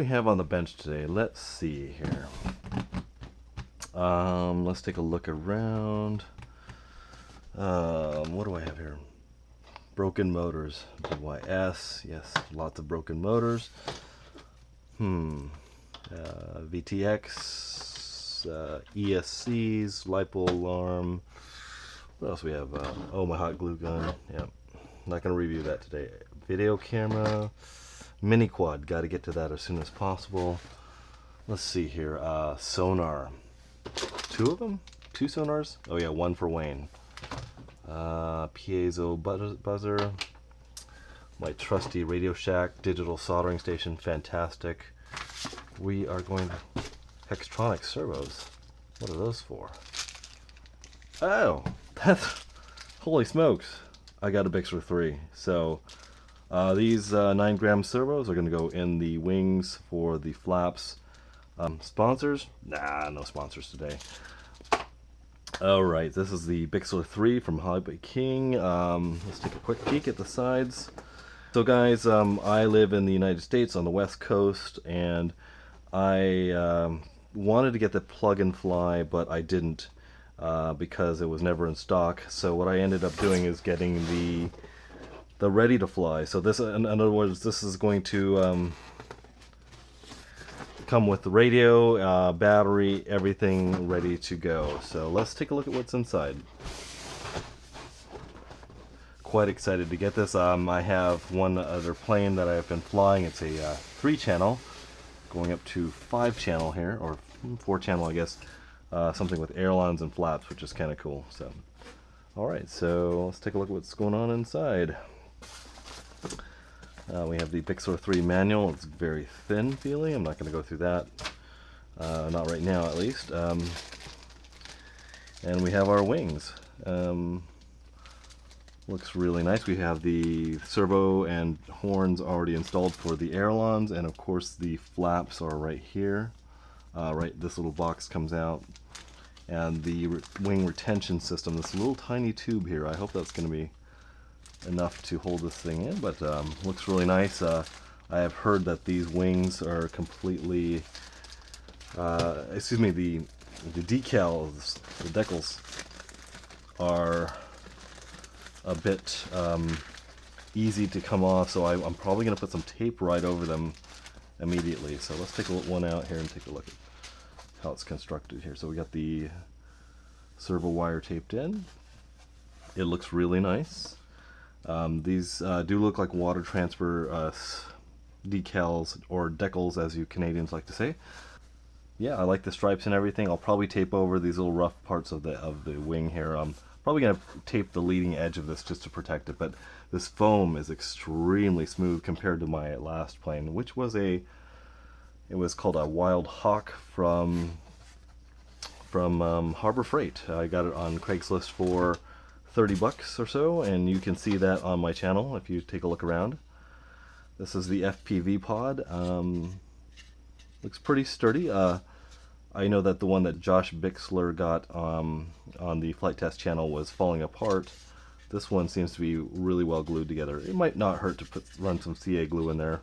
we have on the bench today? Let's see here. Let's take a look around. What do I have here? Broken motors. DYS. Yes, lots of broken motors. VTX, ESCs, LiPo alarm. What else we have? Oh, my hot glue gun. Yep. Not going to review that today. Video camera. Mini quad. Got to get to that as soon as possible. Let's see here. Sonar. 2 of them? 2 sonars? Oh yeah, 1 for Wayne. Piezo buzzer. My trusty Radio Shack digital soldering station. Fantastic. We are going to Hextronic servos. What are those for? Oh, that's holy smokes! I got a Bix3. So these 9-gram servos are going to go in the wings for the flaps. Sponsors? Nah, no sponsors today. Alright, this is the Bix3 from Hobby King. Let's take a quick peek at the sides. So guys, I live in the United States on the West Coast, and I wanted to get the plug and fly, but I didn't because it was never in stock. So what I ended up doing is getting the ready to fly. So this, in other words, this is going to come with the radio, battery, everything ready to go. So let's take a look at what's inside. Quite excited to get this. I have one other plane that I've been flying. It's a 3-channel going up to 5-channel here, or 4-channel I guess. Something with ailerons and flaps, which is kind of cool. So alright, so let's take a look at what's going on inside. We have the Bix3 manual. It's very thin feeling. I'm not going to go through that. Not right now, at least. And we have our wings. Looks really nice. We have the servo and horns already installed for the ailerons, and of course the flaps are right here. Right, this little box comes out. And the wing retention system, this little tiny tube here. I hope that's going to be enough to hold this thing in, but looks really nice. I have heard that these wings are completely, excuse me, the decals, the decals are a bit easy to come off, so I'm probably going to put some tape right over them immediately. So let's take one out here and take a look at how it's constructed here. So we got the servo wire taped in. It looks really nice. These do look like water transfer decals, or decals as you Canadians like to say. Yeah, I like the stripes and everything. I'll probably tape over these little rough parts of the wing here. Probably going to tape the leading edge of this just to protect it, but this foam is extremely smooth compared to my last plane, which was it was called a Wild Hawk from Harbor Freight. I got it on Craigslist for 30 bucks or so, and you can see that on my channel if you take a look around. This is the FPV pod. Looks pretty sturdy. I know that the one that Josh Bixler got on the flight test channel was falling apart. This one seems to be really well glued together. It might not hurt to run some CA glue in there,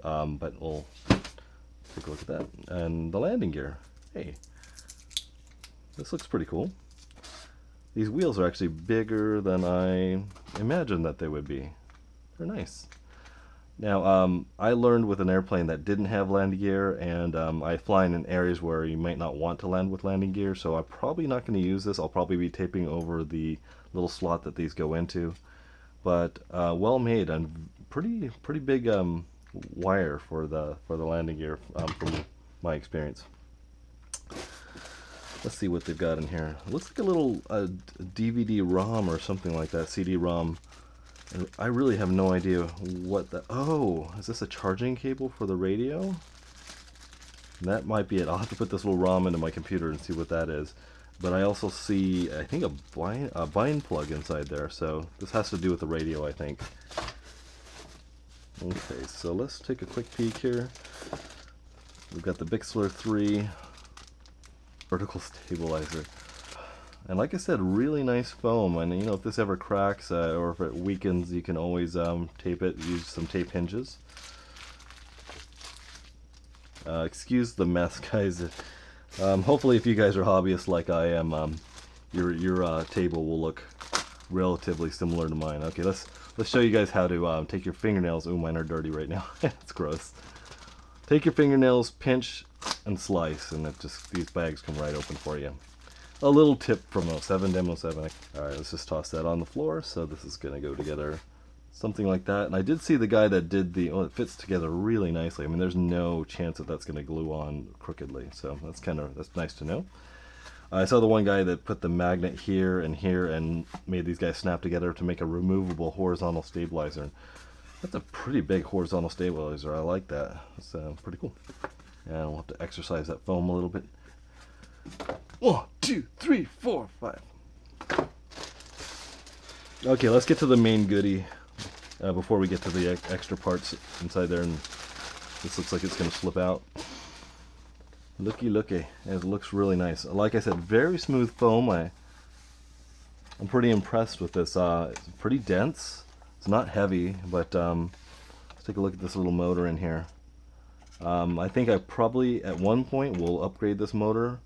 but we'll take a look at that. And the landing gear. Hey, this looks pretty cool. These wheels are actually bigger than I imagined that they would be. They're nice. Now, I learned with an airplane that didn't have landing gear, and I fly in areas where you might not want to land with landing gear, so I'm probably not going to use this. I'll probably be taping over the little slot that these go into. But well made, and pretty big wire for the landing gear from my experience. Let's see what they've got in here. It looks like a little DVD-ROM or something like that, CD-ROM. And I really have no idea what that... Oh, is this a charging cable for the radio? That might be it. I'll have to put this little ROM into my computer and see what that is. But I also see, I think, a bind plug inside there. So this has to do with the radio, I think. Okay, so let's take a quick peek here. We've got the Bix3 vertical stabilizer. And like I said, really nice foam, and you know, if this ever cracks or if it weakens, you can always tape it, use some tape hinges. Excuse the mess, guys. Hopefully, if you guys are hobbyists like I am, your table will look relatively similar to mine. Okay, let's show you guys how to take your fingernails. Oh, mine are dirty right now. It's gross. Take your fingernails, pinch, and slice, and these bags come right open for you. A little tip from 07 Demo 7. Alright, let's just toss that on the floor. So this is going to go together something like that. And I did see the guy that did it fits together really nicely. I mean, there's no chance that that's going to glue on crookedly. So that's nice to know. I saw the one guy that put the magnet here and made these guys snap together to make a removable horizontal stabilizer. That's a pretty big horizontal stabilizer. I like that. That's pretty cool. And we'll have to exercise that foam a little bit. 1, 2, 3, 4, 5. Okay, let's get to the main goodie before we get to the extra parts inside there. And this looks like it's going to slip out. Looky, it looks really nice. Like I said, very smooth foam. I'm pretty impressed with this. It's pretty dense. It's not heavy, but let's take a look at this little motor in here. I think I probably at one point will upgrade this motor.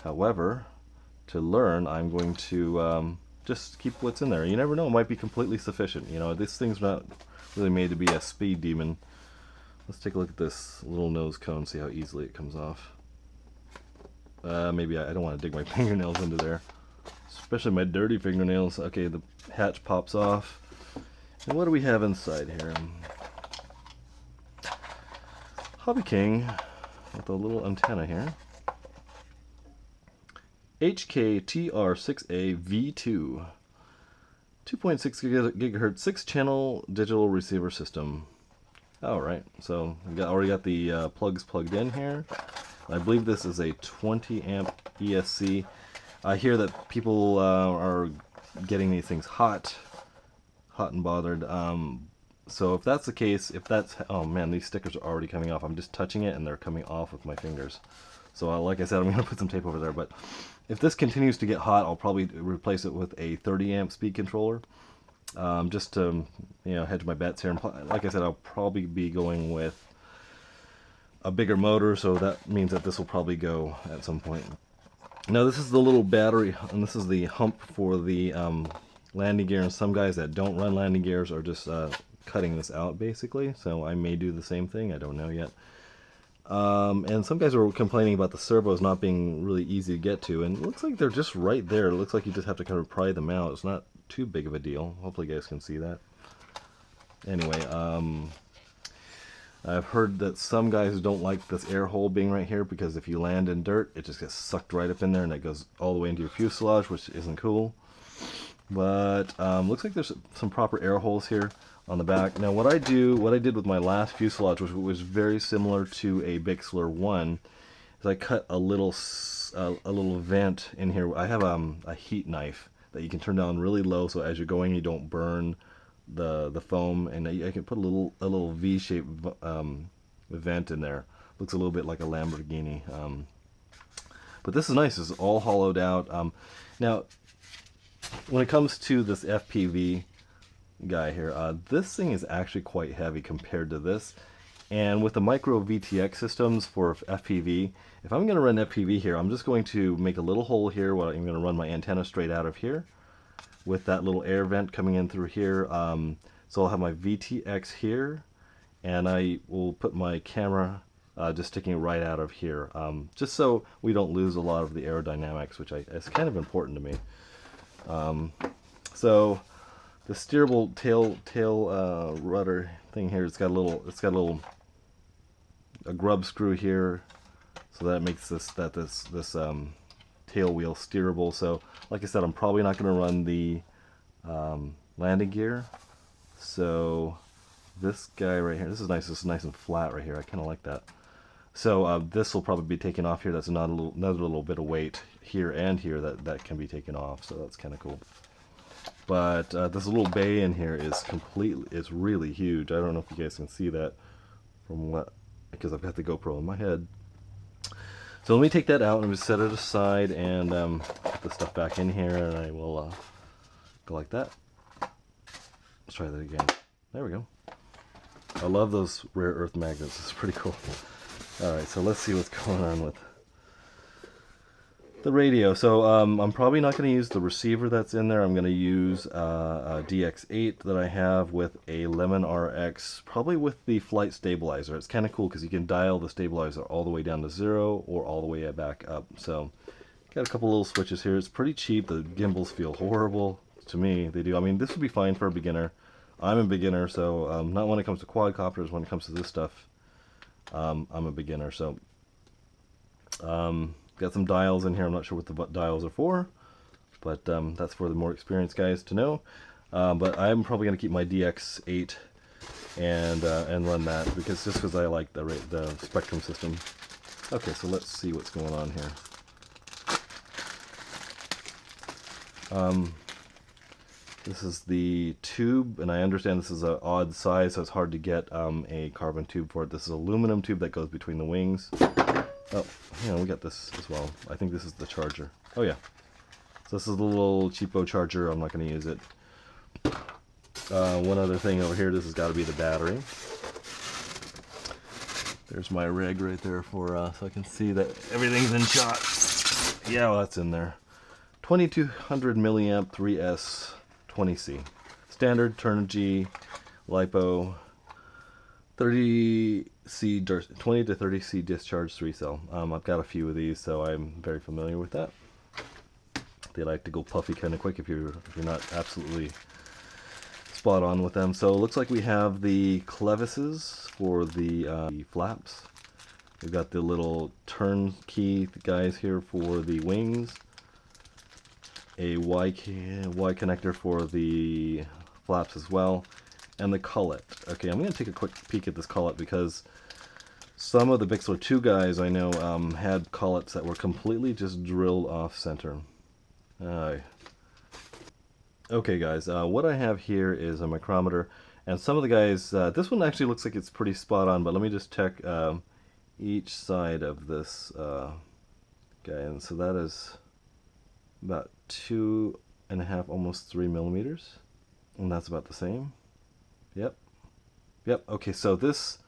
However, to learn, I'm going to just keep what's in there. You never know, it might be completely sufficient. You know, this thing's not really made to be a speed demon. Let's take a look at this little nose cone, see how easily it comes off. Maybe I don't want to dig my fingernails into there, especially my dirty fingernails. Okay, the hatch pops off. And what do we have inside here? Hobby King with a little antenna here. HKTR6A V2 2.6 gigahertz 6-channel digital receiver system. Alright, so we already got the plugs plugged in here. I believe this is a 20 amp ESC. I hear that people are getting these things hot and bothered. So if that's the case, oh man, these stickers are already coming off. I'm just touching it and they're coming off with my fingers. So like I said, I'm going to put some tape over there. But if this continues to get hot, I'll probably replace it with a 30 amp speed controller. Just to hedge my bets here. And like I said, I'll probably be going with a bigger motor, so that means that this will probably go at some point. Now this is the little battery, and this is the hump for the landing gear, and some guys that don't run landing gears are just cutting this out basically, so I may do the same thing, I don't know yet. And some guys were complaining about the servos not being really easy to get to, and it looks like they're just right there. It looks like you just have to kind of pry them out. It's not too big of a deal. Hopefully you guys can see that. Anyway, I've heard that some guys don't like this air hole being right here because if you land in dirt, it just gets sucked right up in there and it goes all the way into your fuselage, which isn't cool. But looks like there's some proper air holes here on the back. Now what I did with my last fuselage, which was very similar to a Bix3 1, is I cut a little vent in here. I have a heat knife that you can turn down really low, so as you're going, you don't burn the foam, and I can put a little V-shaped vent in there. Looks a little bit like a Lamborghini. But this is nice. This is all hollowed out. Now, when it comes to this FPV guy here, this thing is actually quite heavy compared to this. And with the micro VTX systems for FPV, if I'm going to run FPV here, I'm just going to make a little hole here where I'm going to run my antenna straight out of here, with that little air vent coming in through here. So I'll have my VTX here, and I will put my camera just sticking right out of here, just so we don't lose a lot of the aerodynamics, which is kind of important to me. So the steerable tail rudder thing here, it's got a grub screw here, so that makes this tail wheel steerable. So like I said, I'm probably not going to run the landing gear. So this guy right here, this is nice and flat right here. I kind of like that. So this will probably be taken off here. That's another little bit of weight here and here that can be taken off. So that's kind of cool. But this little bay in here is it's really huge. I don't know if you guys can see that because I've got the GoPro on my head. So let me take that out and just set it aside and put the stuff back in here, and I will go like that. Let's try that again. There we go. I love those rare earth magnets. It's pretty cool. Alright, so let's see what's going on with the radio. So I'm probably not going to use the receiver that's in there. I'm going to use a DX8 that I have with a Lemon RX, probably with the flight stabilizer. It's kind of cool because you can dial the stabilizer all the way down to 0 or all the way back up. So got a couple little switches here. It's pretty cheap. The gimbals feel horrible to me. They do. I mean, this would be fine for a beginner. I'm a beginner, so not when it comes to quadcopters. When it comes to this stuff, I'm a beginner. So got some dials in here. I'm not sure what the dials are for, but that's for the more experienced guys to know. But I'm probably going to keep my DX8 and run that because I like the Spectrum system. Okay, so let's see what's going on here. This is the tube, and I understand this is an odd size, so it's hard to get a carbon tube for it. This is aluminum tube that goes between the wings. Oh, yeah, we got this as well. I think this is the charger. Oh yeah. So this is the little cheapo charger. I'm not going to use it. One other thing over here, this has got to be the battery. There's my rig right there for so I can see that everything's in shot. Yeah, well, that's in there. 2200 milliamp 3S 20C. Standard Turnigy LiPo 20 to 30 C discharge 3 cell. I've got a few of these, so I'm very familiar with that. They like to go puffy kind of quick if you're not absolutely spot on with them. So it looks like we have the clevises for the flaps. We've got the little turn key guys here for the wings. A Y connector for the flaps as well, and the collet. Okay, I'm going to take a quick peek at this collet because some of the Bix3 guys I know had collets that were completely just drilled off center. Okay guys, what I have here is a micrometer, and some of the guys, this one actually looks like it's pretty spot on, but let me just check each side of this guy, and so that is about 2.5, almost 3 millimeters, and that's about the same. Yep. Okay, so this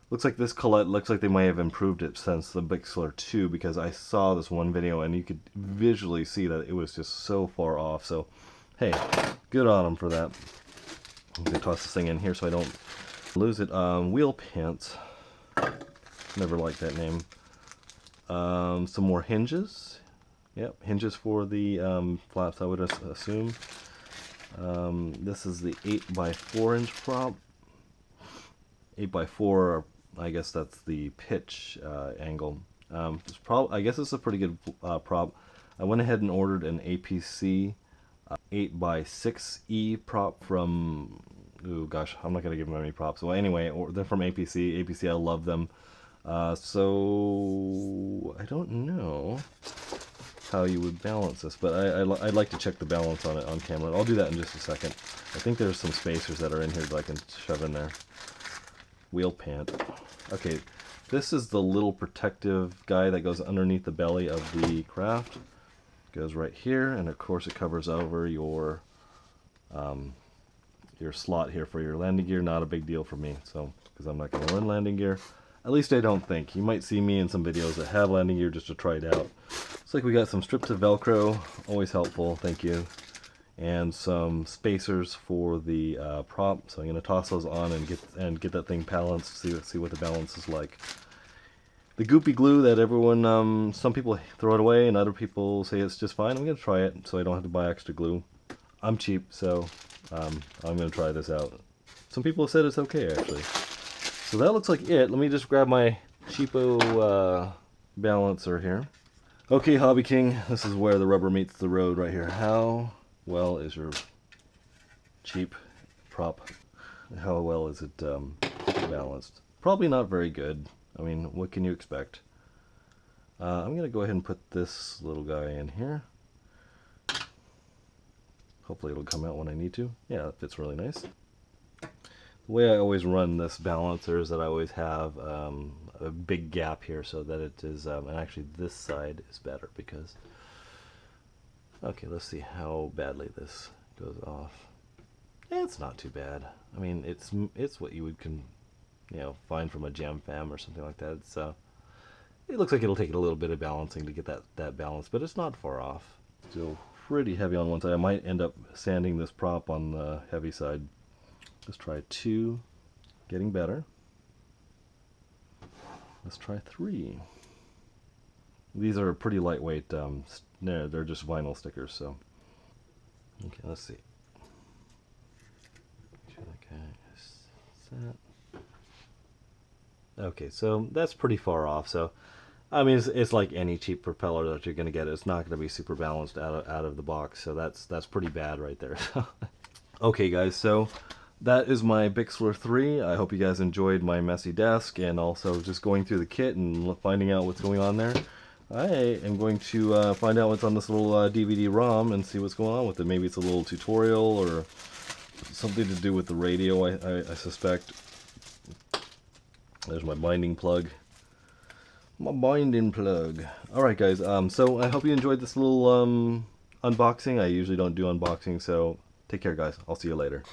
looks like this collet looks like they might have improved it since the Bix3 because I saw this one video and you could visually see that it was just so far off. So hey, good on them for that. I'm gonna toss this thing in here so I don't lose it. Wheel pants. Never liked that name. Some more hinges. Yep, hinges for the flaps, I would assume. This is the 8x4 inch prop. 8x4, I guess that's the pitch angle. I guess it's a pretty good prop. I went ahead and ordered an APC 8x6E prop from, oh gosh, I'm not going to give them any props. Well, anyway, they're from APC. APC, I love them. So, I don't know how you would balance this, but I'd like to check the balance on it on camera. I'll do that in just a second. I think there's some spacers that are in here that I can shove in there. Wheel pant. Okay, this is the little protective guy that goes underneath the belly of the craft. Goes right here, and of course it covers over your slot here for your landing gear. Not a big deal for me, so because I'm not going to learn landing gear. At least I don't think. You might see me in some videos that have landing gear just to try it out. Looks like we got some strips of Velcro, always helpful, thank you. And some spacers for the prop. So I'm going to toss those on and get that thing balanced, see what the balance is like. The goopy glue that everyone, some people throw it away and other people say it's just fine. I'm going to try it so I don't have to buy extra glue. I'm cheap, so I'm going to try this out. Some people have said it's okay, actually. So that looks like it. Let me just grab my cheapo balancer here. Okay, Hobby King, this is where the rubber meets the road right here. How well is your cheap prop? How well is it balanced? Probably not very good. I mean, what can you expect? I'm going to go ahead and put this little guy in here. Hopefully it'll come out when I need to. Yeah, it fits really nice. The way I always run this balancer is that I always have a big gap here so that it is, and actually this side is better because, okay, let's see how badly this goes off. It's not too bad. I mean, it's what you would you know, find from a Jam Fam or something like that. So it looks like it'll take a little bit of balancing to get that balance, but it's not far off. Still pretty heavy on one side. I might end up sanding this prop on the heavy side. Let's try 2, getting better. Let's try 3. These are pretty lightweight. No, they're just vinyl stickers. So, okay, let's see. Okay, so that's pretty far off. So, I mean, it's like any cheap propeller that you're going to get. It's not going to be super balanced out of the box. So that's pretty bad right there. Okay, guys. So that is my Bix3. I hope you guys enjoyed my messy desk and also just going through the kit and finding out what's going on there. I am going to find out what's on this little DVD-ROM and see what's going on with it. Maybe it's a little tutorial or something to do with the radio, I suspect. There's my binding plug. My binding plug. Alright guys, so I hope you enjoyed this little unboxing. I usually don't do unboxing, so take care guys. I'll see you later.